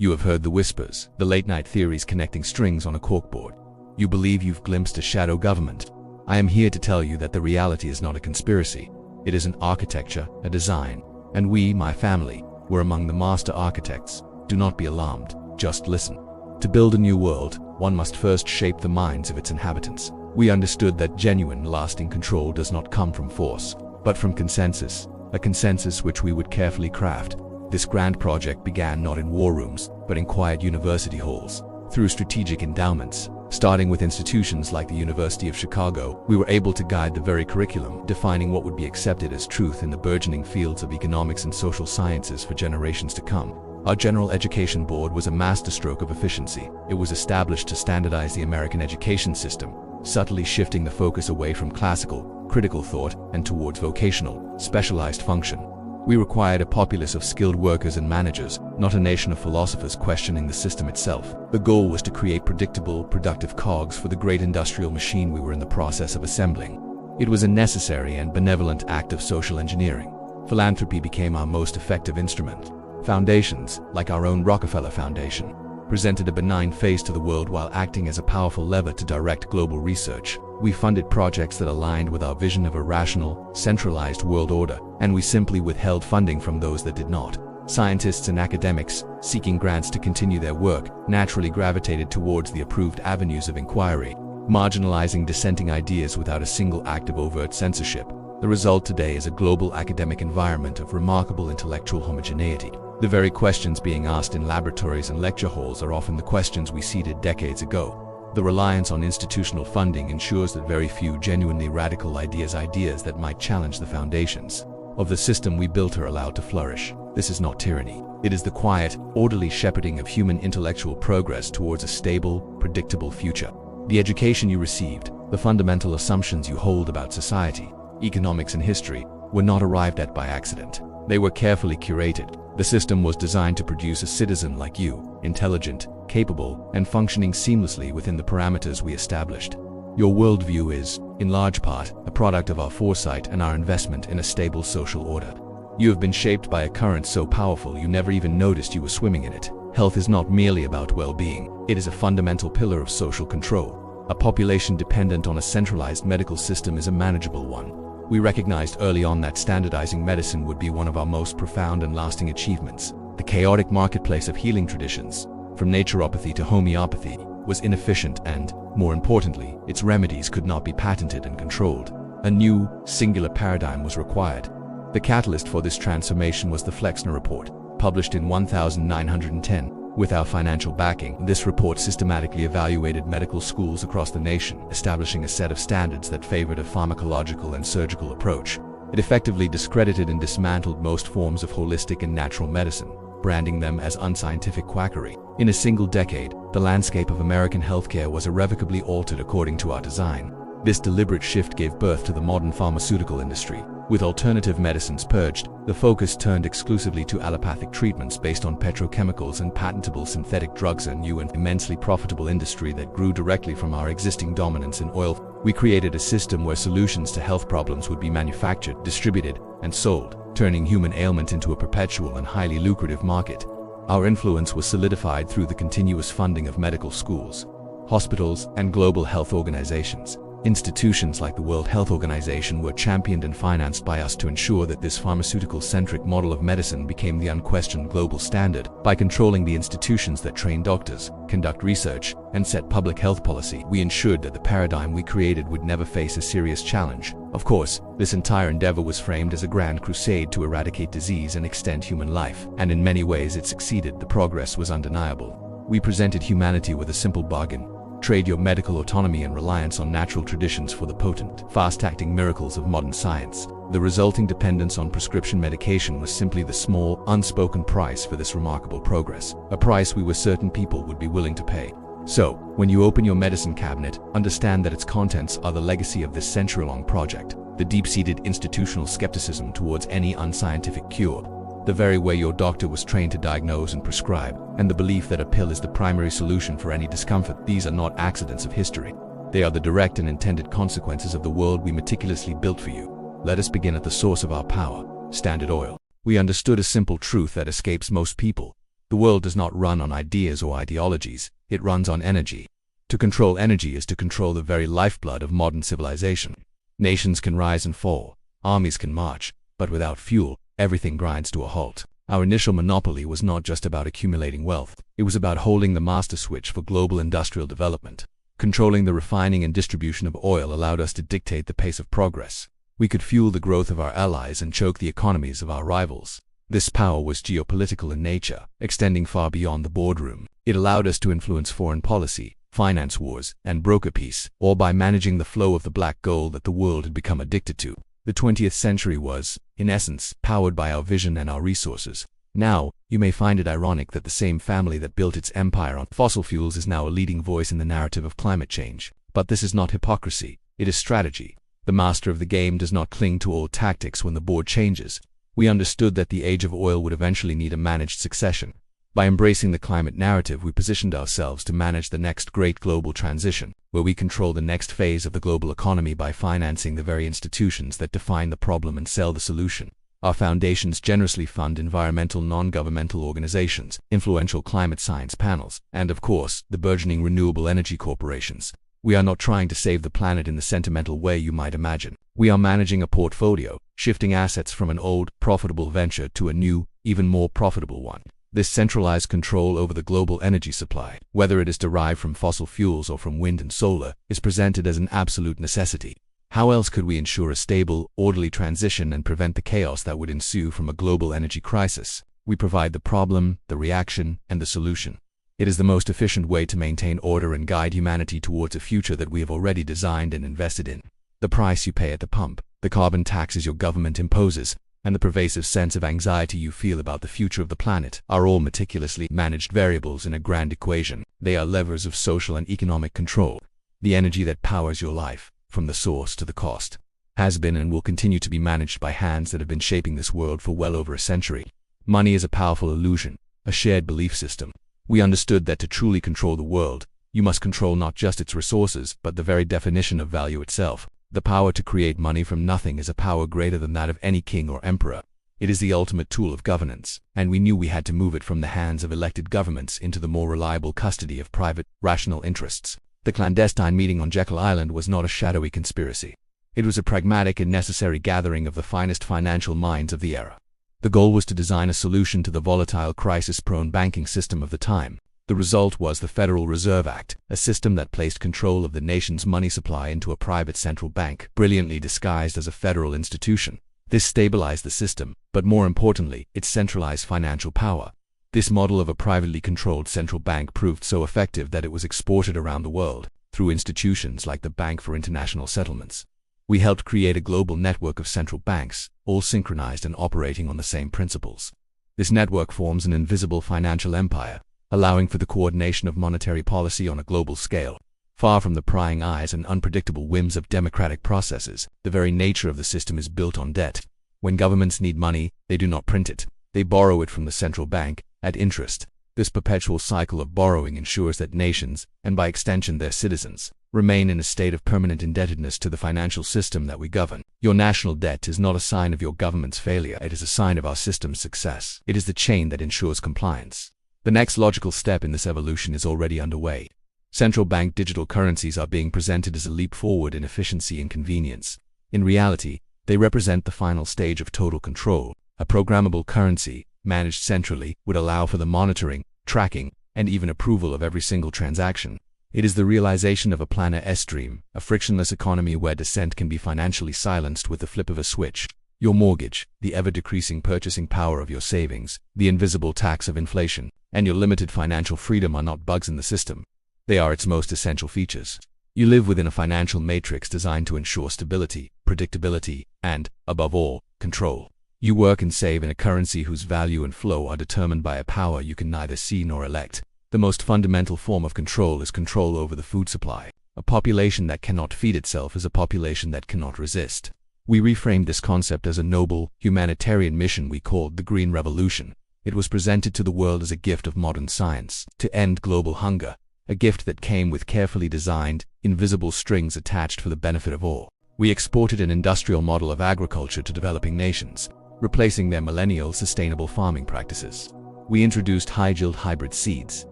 You have heard the whispers, the late-night theories connecting strings on a corkboard. You believe you've glimpsed a shadow government. I am here to tell you that the reality is not a conspiracy. It is an architecture, a design. And we, my family, were among the master architects. Do not be alarmed, just listen. To build a new world, one must first shape the minds of its inhabitants. We understood that genuine, lasting control does not come from force, but from consensus, a consensus which we would carefully craft. This grand project began not in war rooms, but in quiet university halls. Through strategic endowments, starting with institutions like the University of Chicago, we were able to guide the very curriculum, defining what would be accepted as truth in the burgeoning fields of economics and social sciences for generations to come. Our General Education Board was a masterstroke of efficiency. It was established to standardize the American education system, subtly shifting the focus away from classical, critical thought and towards vocational, specialized function. We required a populace of skilled workers and managers, not a nation of philosophers questioning the system itself. The goal was to create predictable, productive cogs for the great industrial machine we were in the process of assembling. It was a necessary and benevolent act of social engineering. Philanthropy became our most effective instrument. Foundations, like our own Rockefeller Foundation, presented a benign face to the world while acting as a powerful lever to direct global research. We funded projects that aligned with our vision of a rational, centralized world order, and we simply withheld funding from those that did not. Scientists and academics, seeking grants to continue their work, naturally gravitated towards the approved avenues of inquiry, marginalizing dissenting ideas without a single act of overt censorship. The result today is a global academic environment of remarkable intellectual homogeneity. The very questions being asked in laboratories and lecture halls are often the questions we seeded decades ago. The reliance on institutional funding ensures that very few genuinely radical ideas that might challenge the foundations of the system we built are allowed to flourish. This is not tyranny. It is the quiet, orderly shepherding of human intellectual progress towards a stable, predictable future. The education you received, the fundamental assumptions you hold about society, economics and history, were not arrived at by accident. They were carefully curated. The system was designed to produce a citizen like you, intelligent, capable, and functioning seamlessly within the parameters we established. Your worldview is, in large part, a product of our foresight and our investment in a stable social order. You have been shaped by a current so powerful you never even noticed you were swimming in it. Health is not merely about well-being. It is a fundamental pillar of social control. A population dependent on a centralized medical system is a manageable one. We recognized early on that standardizing medicine would be one of our most profound and lasting achievements. The chaotic marketplace of healing traditions, from naturopathy to homeopathy, was inefficient and, more importantly, its remedies could not be patented and controlled. A new, singular paradigm was required. The catalyst for this transformation was the Flexner Report, published in 1910. With our financial backing, this report systematically evaluated medical schools across the nation, establishing a set of standards that favored a pharmacological and surgical approach. It effectively discredited and dismantled most forms of holistic and natural medicine, branding them as unscientific quackery. In a single decade, the landscape of American healthcare was irrevocably altered according to our design. This deliberate shift gave birth to the modern pharmaceutical industry. With alternative medicines purged, the focus turned exclusively to allopathic treatments based on petrochemicals and patentable synthetic drugs, a new and immensely profitable industry that grew directly from our existing dominance in oil. We created a system where solutions to health problems would be manufactured, distributed, and sold, turning human ailment into a perpetual and highly lucrative market. Our influence was solidified through the continuous funding of medical schools, hospitals, and global health organizations. Institutions like the World Health Organization were championed and financed by us to ensure that this pharmaceutical-centric model of medicine became the unquestioned global standard. By controlling the institutions that train doctors, conduct research, and set public health policy, we ensured that the paradigm we created would never face a serious challenge. Of course, this entire endeavor was framed as a grand crusade to eradicate disease and extend human life, and in many ways it succeeded. The progress was undeniable. We presented humanity with a simple bargain. Trade your medical autonomy and reliance on natural traditions for the potent, fast-acting miracles of modern science. The resulting dependence on prescription medication was simply the small, unspoken price for this remarkable progress, a price we were certain people would be willing to pay. So, when you open your medicine cabinet, understand that its contents are the legacy of this century-long project, the deep-seated institutional skepticism towards any unscientific cure, the very way your doctor was trained to diagnose and prescribe, and the belief that a pill is the primary solution for any discomfort. These are not accidents of history. They are the direct and intended consequences of the world we meticulously built for you. Let us begin at the source of our power, Standard Oil. We understood a simple truth that escapes most people. The world does not run on ideas or ideologies, it runs on energy. To control energy is to control the very lifeblood of modern civilization. Nations can rise and fall, armies can march, but without fuel, everything grinds to a halt. Our initial monopoly was not just about accumulating wealth, it was about holding the master switch for global industrial development. Controlling the refining and distribution of oil allowed us to dictate the pace of progress. We could fuel the growth of our allies and choke the economies of our rivals. This power was geopolitical in nature, extending far beyond the boardroom. It allowed us to influence foreign policy, finance wars, and broker peace, all by managing the flow of the black gold that the world had become addicted to. The 20th century was, in essence, powered by our vision and our resources. Now, you may find it ironic that the same family that built its empire on fossil fuels is now a leading voice in the narrative of climate change. But this is not hypocrisy, it is strategy. The master of the game does not cling to old tactics when the board changes. We understood that the age of oil would eventually need a managed succession. By embracing the climate narrative, we positioned ourselves to manage the next great global transition, where we control the next phase of the global economy by financing the very institutions that define the problem and sell the solution. Our foundations generously fund environmental non-governmental organizations, influential climate science panels, and of course, the burgeoning renewable energy corporations. We are not trying to save the planet in the sentimental way you might imagine. We are managing a portfolio, shifting assets from an old, profitable venture to a new, even more profitable one. This centralized control over the global energy supply, whether it is derived from fossil fuels or from wind and solar, is presented as an absolute necessity. How else could we ensure a stable, orderly transition and prevent the chaos that would ensue from a global energy crisis? We provide the problem, the reaction, and the solution. It is the most efficient way to maintain order and guide humanity towards a future that we have already designed and invested in. The price you pay at the pump, the carbon taxes your government imposes, and the pervasive sense of anxiety you feel about the future of the planet are all meticulously managed variables in a grand equation. They are levers of social and economic control. The energy that powers your life, from the source to the cost, has been and will continue to be managed by hands that have been shaping this world for well over a century. Money is a powerful illusion, a shared belief system. We understood that to truly control the world, you must control not just its resources, but the very definition of value itself. The power to create money from nothing is a power greater than that of any king or emperor. It is the ultimate tool of governance, and we knew we had to move it from the hands of elected governments into the more reliable custody of private, rational interests. The clandestine meeting on Jekyll Island was not a shadowy conspiracy. It was a pragmatic and necessary gathering of the finest financial minds of the era. The goal was to design a solution to the volatile, crisis-prone banking system of the time. The result was the Federal Reserve Act, a system that placed control of the nation's money supply into a private central bank, brilliantly disguised as a federal institution. This stabilized the system, but more importantly, it centralized financial power. This model of a privately controlled central bank proved so effective that it was exported around the world, through institutions like the Bank for International Settlements. We helped create a global network of central banks, all synchronized and operating on the same principles. This network forms an invisible financial empire, allowing for the coordination of monetary policy on a global scale. Far from the prying eyes and unpredictable whims of democratic processes, the very nature of the system is built on debt. When governments need money, they do not print it. They borrow it from the central bank, at interest. This perpetual cycle of borrowing ensures that nations, and by extension their citizens, remain in a state of permanent indebtedness to the financial system that we govern. Your national debt is not a sign of your government's failure, it is a sign of our system's success. It is the chain that ensures compliance. The next logical step in this evolution is already underway. Central bank digital currencies are being presented as a leap forward in efficiency and convenience. In reality, they represent the final stage of total control. A programmable currency, managed centrally, would allow for the monitoring, tracking, and even approval of every single transaction. It is the realization of a planar S-stream, a frictionless economy where dissent can be financially silenced with the flip of a switch. Your mortgage, the ever-decreasing purchasing power of your savings, the invisible tax of inflation, and your limited financial freedom are not bugs in the system. They are its most essential features. You live within a financial matrix designed to ensure stability, predictability, and, above all, control. You work and save in a currency whose value and flow are determined by a power you can neither see nor elect. The most fundamental form of control is control over the food supply. A population that cannot feed itself is a population that cannot resist. We reframed this concept as a noble, humanitarian mission we called the Green Revolution. It was presented to the world as a gift of modern science, to end global hunger, a gift that came with carefully designed, invisible strings attached for the benefit of all. We exported an industrial model of agriculture to developing nations, replacing their millennial sustainable farming practices. We introduced high-yield hybrid seeds,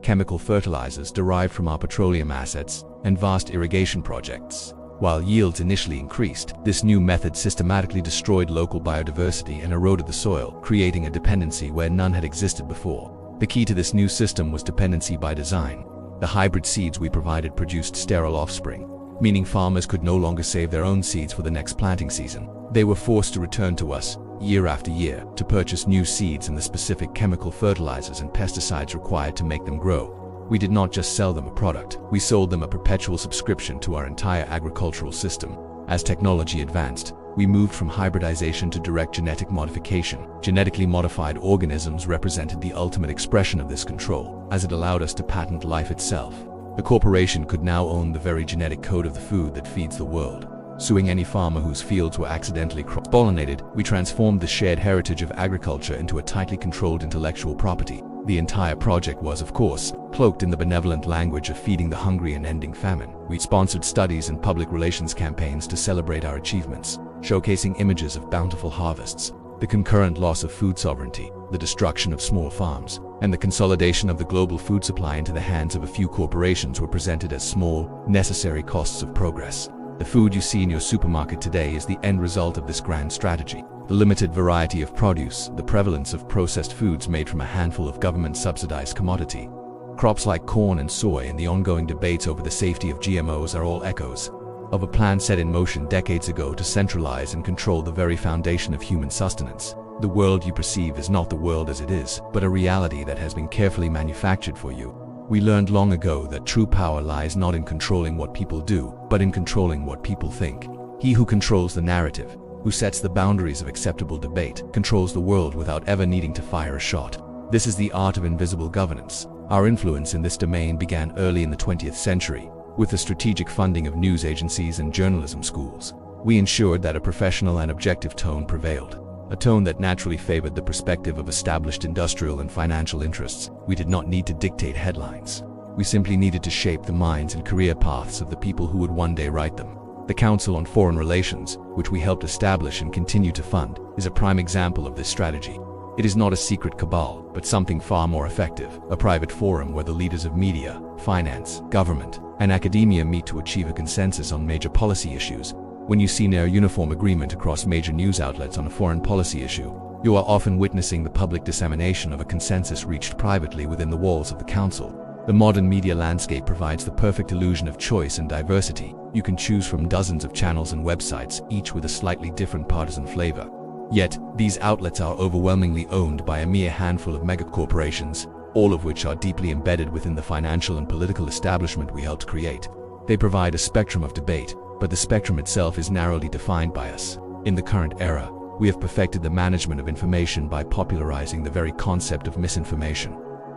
chemical fertilizers derived from our petroleum assets, and vast irrigation projects. While yields initially increased, this new method systematically destroyed local biodiversity and eroded the soil, creating a dependency where none had existed before. The key to this new system was dependency by design. The hybrid seeds we provided produced sterile offspring, meaning farmers could no longer save their own seeds for the next planting season. They were forced to return to us, year after year, to purchase new seeds and the specific chemical fertilizers and pesticides required to make them grow. We did not just sell them a product, we sold them a perpetual subscription to our entire agricultural system. As technology advanced, we moved from hybridization to direct genetic modification. Genetically modified organisms represented the ultimate expression of this control, as it allowed us to patent life itself. The corporation could now own the very genetic code of the food that feeds the world. Suing any farmer whose fields were accidentally cross-pollinated, we transformed the shared heritage of agriculture into a tightly controlled intellectual property. The entire project was, of course, cloaked in the benevolent language of feeding the hungry and ending famine. We sponsored studies and public relations campaigns to celebrate our achievements, showcasing images of bountiful harvests, the concurrent loss of food sovereignty, the destruction of small farms, and the consolidation of the global food supply into the hands of a few corporations were presented as small, necessary costs of progress. The food you see in your supermarket today is the end result of this grand strategy. The limited variety of produce, the prevalence of processed foods made from a handful of government-subsidized commodity, crops like corn and soy, and the ongoing debates over the safety of GMOs are all echoes of a plan set in motion decades ago to centralize and control the very foundation of human sustenance. The world you perceive is not the world as it is, but a reality that has been carefully manufactured for you. We learned long ago that true power lies not in controlling what people do, but in controlling what people think. He who controls the narrative, who sets the boundaries of acceptable debate, controls the world without ever needing to fire a shot. This is the art of invisible governance. Our influence in this domain began early in the 20th century, with the strategic funding of news agencies and journalism schools. We ensured that a professional and objective tone prevailed, a tone that naturally favored the perspective of established industrial and financial interests. We did not need to dictate headlines. We simply needed to shape the minds and career paths of the people who would one day write them. The Council on Foreign Relations, which we helped establish and continue to fund, is a prime example of this strategy. It is not a secret cabal, but something far more effective, a private forum where the leaders of media, finance, government, and academia meet to achieve a consensus on major policy issues. When you see near uniform agreement across major news outlets on a foreign policy issue, you are often witnessing the public dissemination of a consensus reached privately within the walls of the Council. The modern media landscape provides the perfect illusion of choice and diversity. You can choose from dozens of channels and websites, each with a slightly different partisan flavor. Yet, these outlets are overwhelmingly owned by a mere handful of megacorporations, all of which are deeply embedded within the financial and political establishment we helped create. They provide a spectrum of debate, but the spectrum itself is narrowly defined by us. In the current era, we have perfected the management of information by popularizing the very concept of misinformation.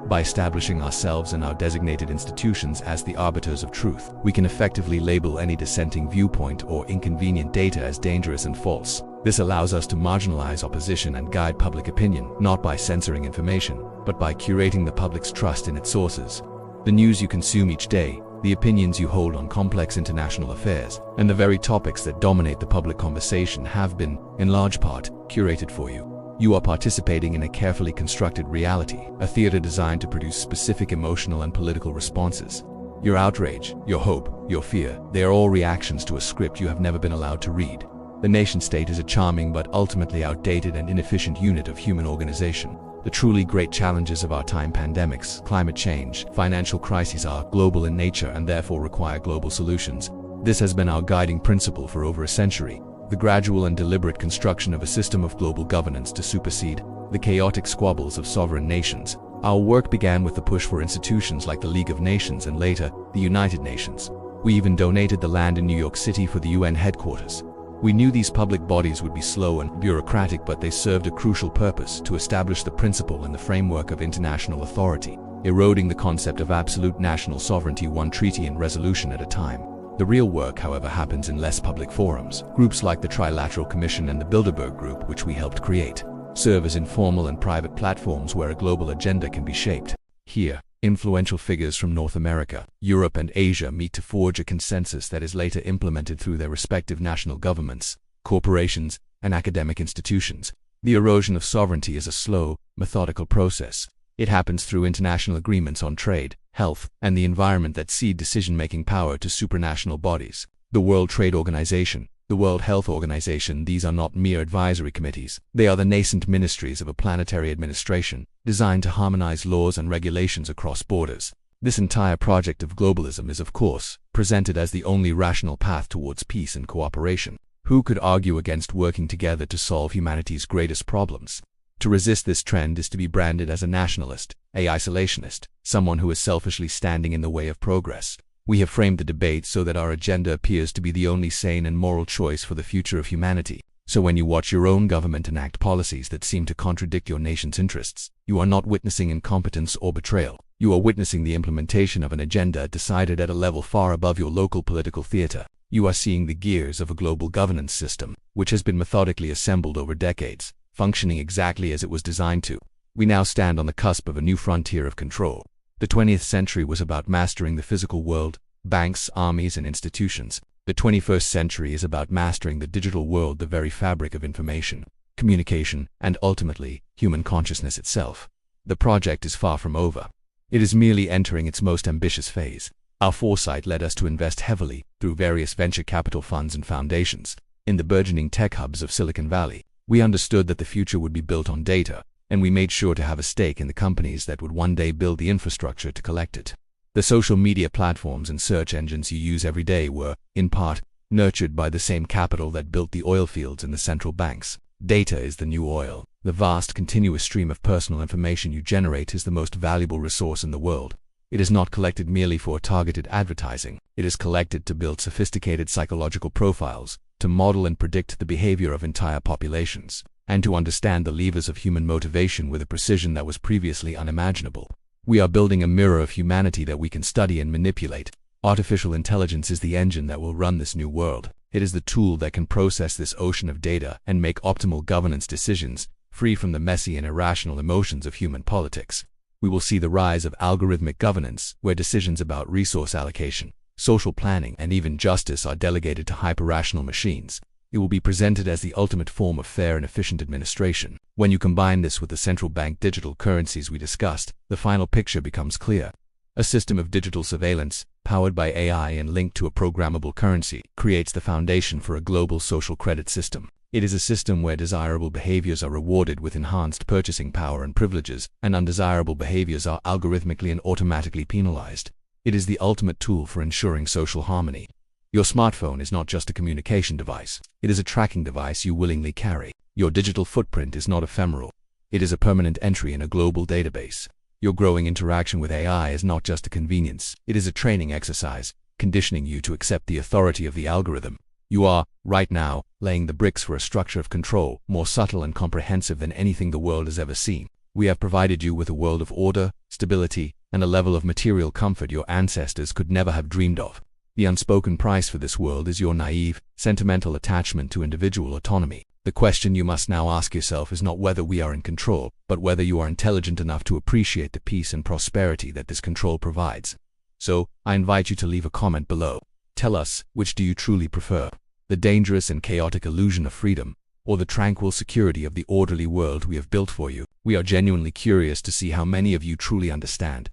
By establishing ourselves and our designated institutions as the arbiters of truth, we can effectively label any dissenting viewpoint or inconvenient data as dangerous and false. This allows us to marginalize opposition and guide public opinion, not by censoring information, but by curating the public's trust in its sources. The news you consume each day, the opinions you hold on complex international affairs, and the very topics that dominate the public conversation have been, in large part, curated for you. You are participating in a carefully constructed reality, a theater designed to produce specific emotional and political responses. Your outrage, your hope, your fear, they are all reactions to a script you have never been allowed to read. The nation-state is a charming but ultimately outdated and inefficient unit of human organization. The truly great challenges of our time, pandemics, climate change, financial crises, are global in nature and therefore require global solutions. This has been our guiding principle for over a century. The gradual and deliberate construction of a system of global governance to supersede the chaotic squabbles of sovereign nations. Our work began with the push for institutions like the League of Nations and later, the United Nations. We even donated the land in New York City for the UN headquarters. We knew these public bodies would be slow and bureaucratic, but they served a crucial purpose: to establish the principle and the framework of international authority, eroding the concept of absolute national sovereignty one treaty and resolution at a time. The real work, however, happens in less public forums. Groups like the Trilateral Commission and the Bilderberg Group, which we helped create, serve as informal and private platforms where a global agenda can be shaped. Here, influential figures from North America, Europe, and Asia meet to forge a consensus that is later implemented through their respective national governments, corporations, and academic institutions. The erosion of sovereignty is a slow, methodical process. It happens through international agreements on trade, health, and the environment that cede decision-making power to supranational bodies. The World Trade Organization, the World Health Organization, these are not mere advisory committees. They are the nascent ministries of a planetary administration, designed to harmonize laws and regulations across borders. This entire project of globalism is, of course, presented as the only rational path towards peace and cooperation. Who could argue against working together to solve humanity's greatest problems? To resist this trend is to be branded as a nationalist, an isolationist, someone who is selfishly standing in the way of progress. We have framed the debate so that our agenda appears to be the only sane and moral choice for the future of humanity. So when you watch your own government enact policies that seem to contradict your nation's interests, you are not witnessing incompetence or betrayal. You are witnessing the implementation of an agenda decided at a level far above your local political theater. You are seeing the gears of a global governance system, which has been methodically assembled over decades, functioning exactly as it was designed to. We now stand on the cusp of a new frontier of control. The 20th century was about mastering the physical world, banks, armies, and institutions. The 21st century is about mastering the digital world, the very fabric of information, communication, and ultimately, human consciousness itself. The project is far from over. It is merely entering its most ambitious phase. Our foresight led us to invest heavily, through various venture capital funds and foundations, in the burgeoning tech hubs of Silicon Valley. We understood that the future would be built on data, and we made sure to have a stake in the companies that would one day build the infrastructure to collect it. The social media platforms and search engines you use every day were, in part, nurtured by the same capital that built the oil fields and the central banks. Data is the new oil. The vast, continuous stream of personal information you generate is the most valuable resource in the world. It is not collected merely for targeted advertising. It is collected to build sophisticated psychological profiles, to model and predict the behavior of entire populations, and to understand the levers of human motivation with a precision that was previously unimaginable. We are building a mirror of humanity that we can study and manipulate. Artificial intelligence is the engine that will run this new world. It is the tool that can process this ocean of data and make optimal governance decisions, free from the messy and irrational emotions of human politics. We will see the rise of algorithmic governance, where decisions about resource allocation, social planning, and even justice are delegated to hyper-rational machines. It will be presented as the ultimate form of fair and efficient administration. When you combine this with the central bank digital currencies we discussed, the final picture becomes clear. A system of digital surveillance, powered by AI and linked to a programmable currency, creates the foundation for a global social credit system. It is a system where desirable behaviors are rewarded with enhanced purchasing power and privileges, and undesirable behaviors are algorithmically and automatically penalized. It is the ultimate tool for ensuring social harmony. Your smartphone is not just a communication device. It is a tracking device you willingly carry. Your digital footprint is not ephemeral. It is a permanent entry in a global database. Your growing interaction with AI is not just a convenience. It is a training exercise, conditioning you to accept the authority of the algorithm. You are, right now, laying the bricks for a structure of control more subtle and comprehensive than anything the world has ever seen. We have provided you with a world of order, stability, and a level of material comfort your ancestors could never have dreamed of. The unspoken price for this world is your naive, sentimental attachment to individual autonomy. The question you must now ask yourself is not whether we are in control, but whether you are intelligent enough to appreciate the peace and prosperity that this control provides. So, I invite you to leave a comment below. Tell us, which do you truly prefer? The dangerous and chaotic illusion of freedom, or the tranquil security of the orderly world we have built for you? We are genuinely curious to see how many of you truly understand.